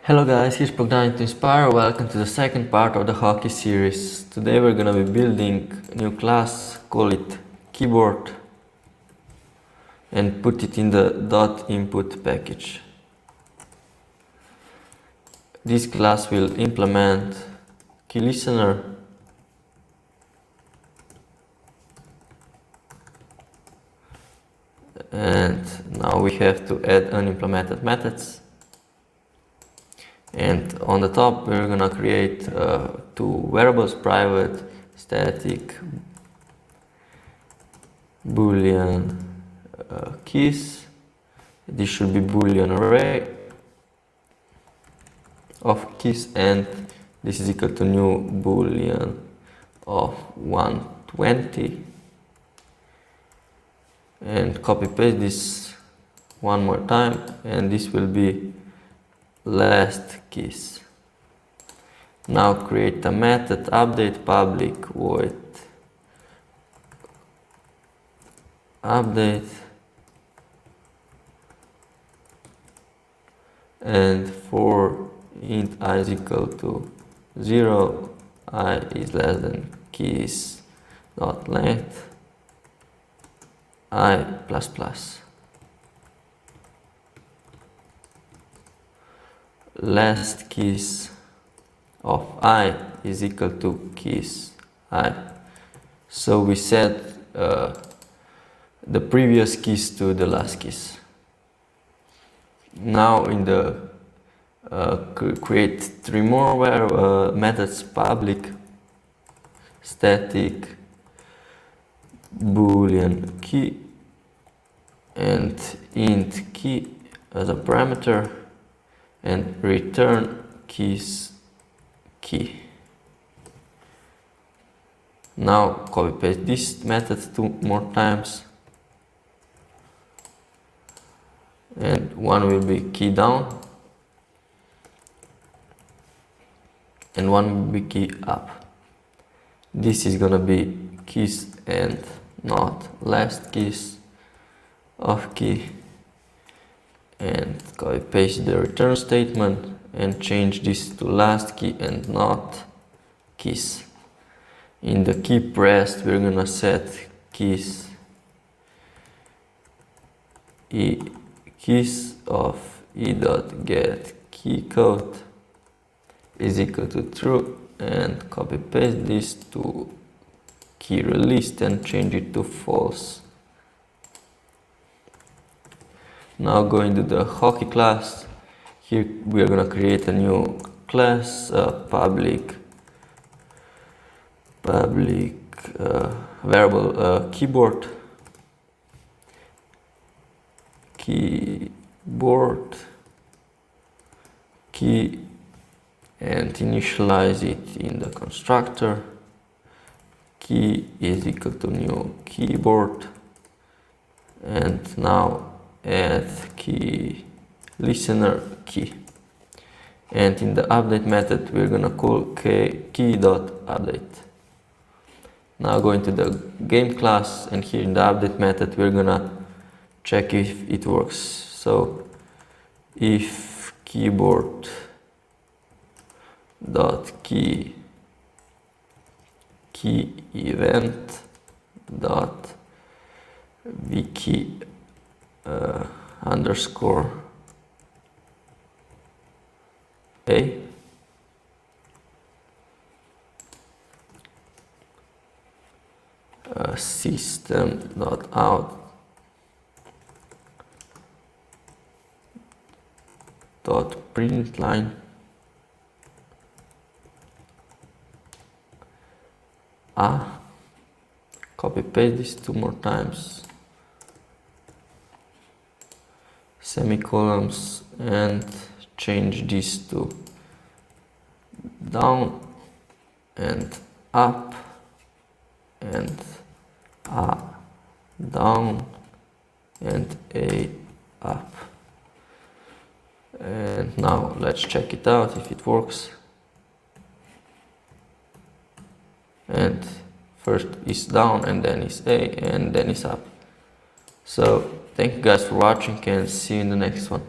Hello guys, here's Bogdan to Inspire. Welcome to the second part of the hockey series. Today we're gonna be building a new class, call it keyboard, and put it in the .input package. This class will implement key listener, and now we have to add unimplemented methods. And on the top we're gonna create two variables, private, static, boolean keys. This should be boolean array of keys, and this is equal to new boolean of 120, and copy paste this one more time, and this will be last keys. Now create a method update public void update, and for int I is equal to 0, I is less than keys dot length I plus plus. Last keys of I is equal to keys I. So we set the previous keys to the last keys. Now in the create three more methods: public, static, boolean key, and int key as a parameter, and return keys key. Now copy paste this method two more times, and one will be key down and one will be key up. This is gonna be keys and not last keys of key, and copy paste the return statement and change this to last key and not keys. In the key pressed we're gonna set keys keys of e.get key code is equal to true, and copy paste this to key released and change it to false. Now going to the hockey class. Here we are going to create a new class, public variable keyboard key, and initialize it in the constructor. Key is equal to new keyboard, and now add key listener key, and in the update method we're gonna call key.update. Now go into the game class, and here in the update method we're gonna check if it works. So if keyboard dot key event dot vkey underscore a, system dot out dot println copy paste this two more times, semicolons, and change this to down and up and down and a up. And now let's check it out if it works. And first is down, and then is A, and then is up. So thank you guys for watching, and see you in the next one.